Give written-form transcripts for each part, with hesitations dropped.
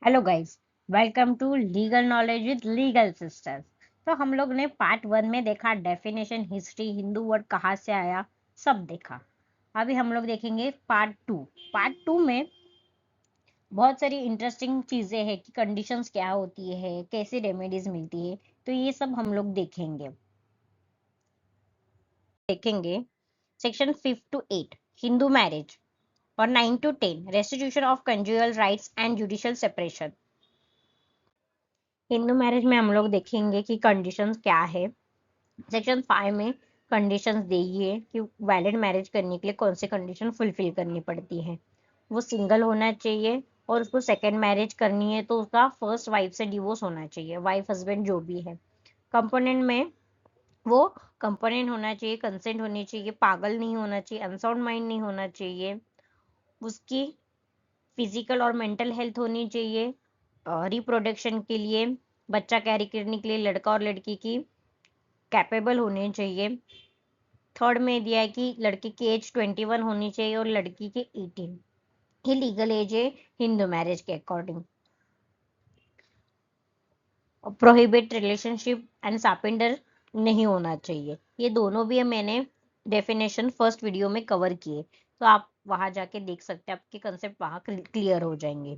Hello guys, welcome to legal knowledge with legal sisters. तो हम लोग ने पार्ट 1 में देखा डेफिनेशन, हिस्ट्री, हिंदू वर्ड कहाँ से आया, सब देखा। अभी हम लोग देखेंगे पार्ट 2। पार्ट 2 में बहुत सारी इंटरेस्टिंग चीजें हैं कि कंडीशंस क्या होती है, कैसे रेमेडीज मिलती है, तो ये सब हम लोग देखेंगे सेक्शन 5 to 8 हिंदू मैरिज और 9 to 10 restitution of conjugal rights and judicial separation. Hindu marriage में हम लोग देखेंगे कि कंडीशंस क्या है। सेक्शन 5 में कंडीशंस देगी कि वैलिड मैरिज करने के लिए कौन सी कंडीशन फुलफिल करनी पड़ती है। वो सिंगल होना चाहिए और उसको सेकेंड मैरिज करनी है तो उसका फर्स्ट वाइफ से डिवोर्स होना चाहिए, वाइफ हस्बैंड जो भी है। कंपोनेंट में वो कंपोनेंट होना चाहिए, कंसेंट होनी चाहिए, पागल नहीं होना चाहिए, अनसाउंड माइंड नहीं होना चाहिए, उसकी फिजिकल और मेंटल हेल्थ होनी चाहिए, रिप्रोडक्शन के लिए, बच्चा कैरी करने के लिए लड़का और लड़की की कैपेबल होने चाहिए। थर्ड में दिया है कि लड़के की एज 21 होनी चाहिए और लड़की की 18। ये लीगल एज है हिंदू मैरिज के अकॉर्डिंग। प्रोहिबिट रिलेशनशिप एंड सापिंडर नहीं होना चाहिए। ये दोनों भी मैंने डेफिनेशन फर्स्ट वीडियो में कवर किए, तो आप वहां जाके देख सकते हैं, आपके कंसेप्ट वहां क्लियर हो जाएंगे।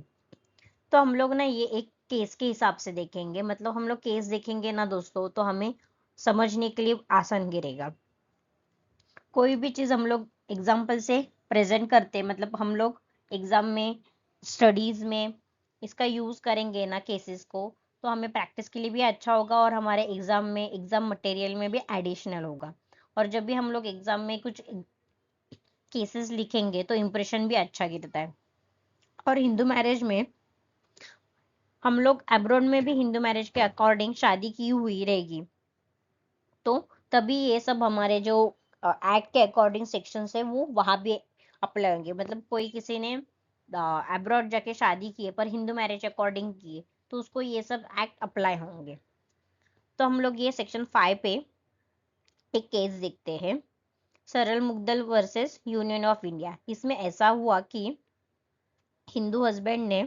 तो हम लोग ना ये एक केस के हिसाब से देखेंगे, मतलब हम लोग केस देखेंगे ना दोस्तों, तो हमें समझने के लिए आसान गिरेगा। कोई भी चीज हम लोग एग्जाम्पल से प्रेजेंट करते, मतलब हम लोग एग्जाम में, स्टडीज में इसका यूज करेंगे ना केसेस को, तो हमें प्रैक्टिस के लिए भी अच्छा होगा और हमारे एग्जाम में, एग्जाम मटेरियल में भी एडिशनल होगा। और जब भी हम लोग एग्जाम में कुछ केसेस लिखेंगे तो इम्प्रेशन भी अच्छा गिरता है। और हिंदू मैरिज में हम लोग अब्रॉड में भी हिंदू मैरिज के अकॉर्डिंग शादी की हुई रहेगी, तो तभी ये सब हमारे जो एक्ट के अकॉर्डिंग सेक्शन है वो वहां भी अप्लाई होंगे। मतलब कोई किसी ने अब्रॉड जाके शादी की है पर हिंदू मैरिज अकॉर्डिंग की है, तो उसको ये सब एक्ट अप्लाई होंगे। तो हम लोग ये सेक्शन 5 पे एक केस देखते हैं, सरल Mudgal versus union of India. इसमें ऐसा हुआ कि हिंदू हस्बैंड ने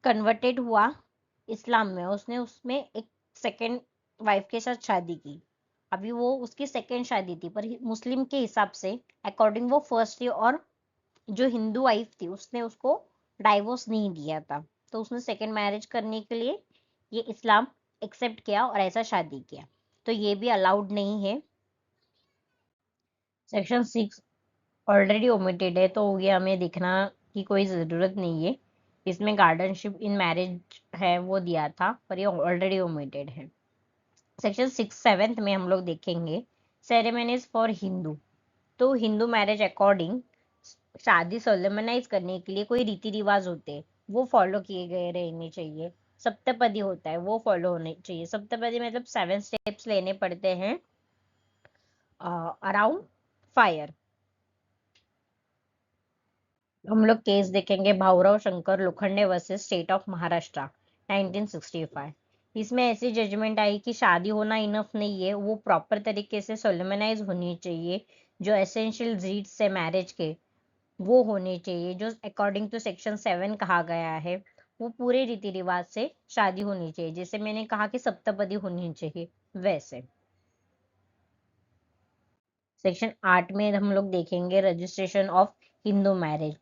कन्वर्टेड हुआ इस्लाम में, उसने उसमें एक सेकेंड वाइफ के साथ शादी की। अभी वो उसकी सेकेंड शादी थी पर मुस्लिम के हिसाब से अकॉर्डिंग वो फर्स्ट थी, और जो हिंदू वाइफ थी उसने उसको डाइवोर्स नहीं दिया था, तो उसने सेकेंड मैरिज करने के लिए ये इस्लाम एक्सेप्ट किया और ऐसा शादी किया, तो ये भी अलाउड नहीं है। सेक्शन 6 ऑलरेडी ओमिटेड है, तो ये हमें देखना की कोई जरूरत नहीं है। इसमें गार्डनशिप इन मैरिज है वो दिया था, पर ये ऑलरेडी ओमिटेड है। सेक्शन 6 7 में हम लोग देखेंगे सेरेमनीज फॉर हिंदू। तो हिंदू मैरिज अकॉर्डिंग शादी सोलेमनाइज करने के लिए कोई रीति रिवाज होते हैं, वो फॉलो किए गए रहने चाहिए। सप्तपदी होता है वो फॉलो होने चाहिए। सप्तपदी मतलब 7 स्टेप्स लेने पड़ते हैं अराउंड फायर। हम लोग केस देखेंगे Bhaurao Shankar Lokhande versus state of Maharashtra 1965। इसमें ऐसी जजमेंट आई कि शादी होना इनफ नहीं है, वो प्रॉपर तरीके से सोलेमनाइज होनी चाहिए। जो एसेंशियल रीड्स है मैरिज के वो होने चाहिए, जो अकॉर्डिंग टू सेक्शन 7 कहा गया है, वो पूरे रीति रिवाज से शादी होनी चाहिए। जैसे मैंने कहा कि सप्तपदी होनी चाहिए, वैसे। सेक्शन 8 में हम लोग देखेंगे रजिस्ट्रेशन ऑफ हिंदू मैरिज।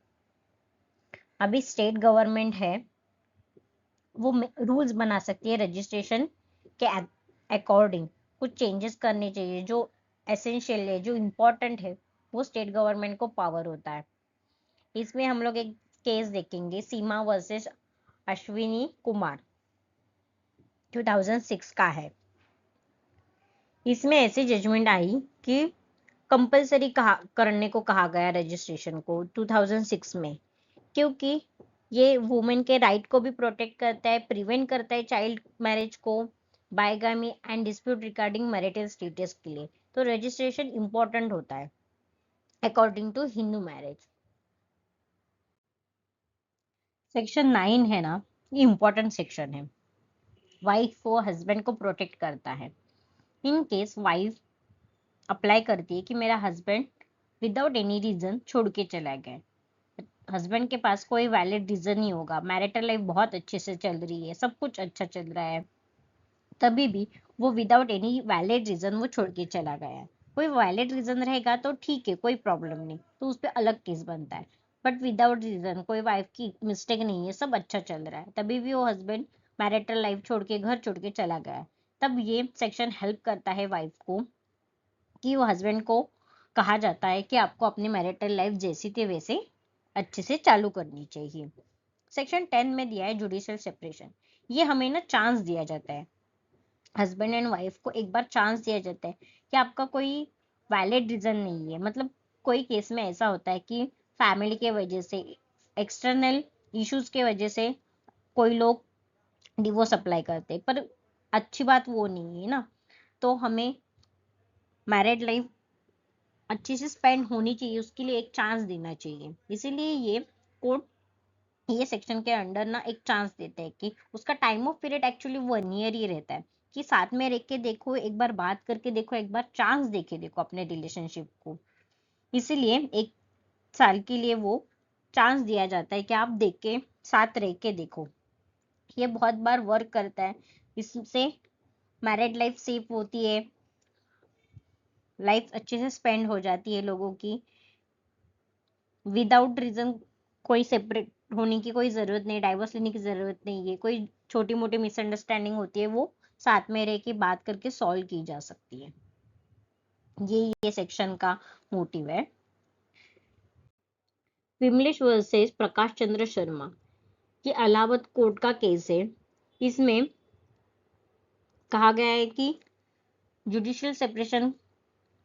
अभी स्टेट गवर्नमेंट है, वो रूल्स बना सकती है रजिस्ट्रेशन के अकॉर्डिंग। कुछ चेंजेस करने चाहिए, जो एसेंशियल है, जो इम्पोर्टेंट है, वो स्टेट गवर्नमेंट को पावर होता है। इसमें हम लोग एक केस देखेंगे सीमा वर्सेस अश्विनी कुमार 2006 का है। इसमें ऐसी जजमेंट आई कि कंपलसरी कहा करने को कहा गया रजिस्ट्रेशन को 2006 में, क्योंकि ये वुमेन के राइट को भी प्रोटेक्ट करता है, प्रिवेंट करता है चाइल्ड मैरिज को, bigamy and dispute regarding marital status के लिए। तो रजिस्ट्रेशन इंपॉर्टेंट होता है according to Hindu marriage. Section 9 है ना, ये इंपॉर्टेंट सेक्शन है। वाइफ वो हस्बैंड को प्रोटेक्ट करता है। इन केस वाइफ अप्लाई करती है कि मेरा हस्बैंड विदाउट एनी रीजन छोड़ के चला गया, हस्बैंड के पास कोई वैलिड रीजन नहीं होगा, मैरिटल लाइफ बहुत अच्छे से चल रही है, सब कुछ अच्छा चल रहा है, तभी भी वो विदाउट एनी वैलिड रीजन वो छोड़ के चला गया है। कोई वैलिड रीजन रहेगा तो ठीक है, कोई प्रॉब्लम नहीं, तो उस पर अलग केस बनता है। बट विदाउट रीजन, कोई वाइफ की मिस्टेक नहीं है, सब अच्छा चल रहा है, तभी भी वो हस्बैंड मैरिटल लाइफ छोड़ के, घर छोड़ के चला गया है, तब ये सेक्शन हेल्प करता है वाइफ को, कि वो हस्बैंड को कहा जाता है कि आपको अपनी मैरिटल लाइफ जैसी थी वैसे अच्छे से चालू करनी चाहिए। सेक्शन 10 में दिया है जुडिशियल सेपरेशन। ये हमें ना चांस दिया जाता है, हस्बैंड एंड वाइफ को एक बार चांस दिया जाता है कि आपका कोई वैलिड रीजन नहीं है, मतलब कोई केस में ऐसा होता है कि फैमिली के वजह से, एक्सटर्नल इश्यूज के वजह से कोई लोग डिवोर्स अप्लाई करते हैं, पर अच्छी बात वो नहीं है ना, तो हमें मैरिड लाइफ अच्छे से स्पेंड होनी चाहिए, उसके लिए एक चांस देना चाहिए। इसीलिए ये कोर्ट ये सेक्शन के अंडर ना एक चांस देते हैं कि उसका time of period actually 1 year ही रहता है, कि साथ में रह के देखो, एक बार बात करके देखो, एक बार चांस देके देखो अपने रिलेशनशिप को। इसीलिए 1 साल के लिए वो चांस दिया जाता है कि आप देख के, साथ रह के देखो। ये बहुत बार वर्क करता है, इससे मैरिड लाइफ सेफ होती है, लाइफ अच्छे से स्पेंड हो जाती है लोगों की, विदाउट रीजन कोई सेपरेट होने की कोई जरूरत नहीं, डाइवोर्स लेने की जरूरत नहीं है, कोई छोटी मोटी मिसअंडरस्टैंडिंग होती है वो साथ में रह के बात करके सॉल्व की जा सकती है। ये सेक्शन का मोटिव है। विमलेश वर्सेस प्रकाश चंद्र शर्मा, ये इलाहाबाद कोर्ट का केस है। इसमें कहा गया है कि जुडिशियल सेपरेशन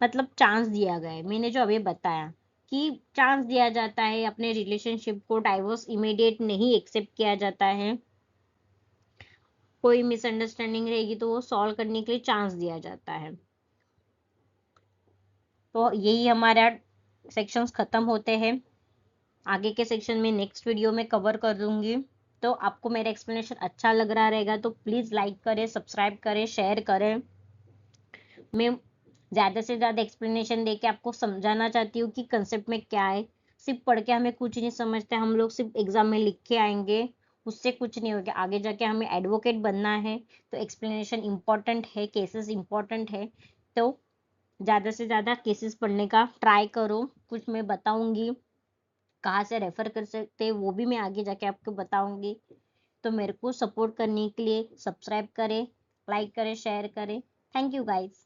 मतलब चांस दिया गया है, मैंने जो अभी बताया कि चांस दिया जाता है, अपने रिलेशनशिप को डाइवोर्स इमीडिएट नहीं एक्सेप्ट किया जाता है, कोई मिसअंडरस्टैंडिंग रहेगी तो वो सॉल्व करने के लिए चांस दिया जाता है। तो यही हमारा सेक्शंस खत्म होते हैं, आगे के सेक्शन में नेक्स्ट वीडियो में कवर कर दूंगी। तो आपको मेरा एक्सप्लेनेशन अच्छा लग रहा रहेगा तो प्लीज लाइक करें, सब्सक्राइब करें, शेयर करें। मैं ज्यादा से ज्यादा एक्सप्लेनेशन देके आपको समझाना चाहती हूँ कि कंसेप्ट में क्या है। सिर्फ पढ़ के हमें कुछ नहीं समझते, हम लोग सिर्फ एग्जाम में लिख के आएंगे, उससे कुछ नहीं होगा, आगे जाके हमें एडवोकेट बनना है, तो एक्सप्लेनेशन इंपॉर्टेंट है, केसेस इंपॉर्टेंट है। तो ज्यादा से ज्यादा केसेस पढ़ने का ट्राई करो, कुछ मैं बताऊंगी, कहाँ से रेफर कर सकते हैं वो भी मैं आगे जाके आपको बताऊंगी। तो मेरे को सपोर्ट करने के लिए सब्सक्राइब करें, लाइक करें, शेयर करें। Thank you guys.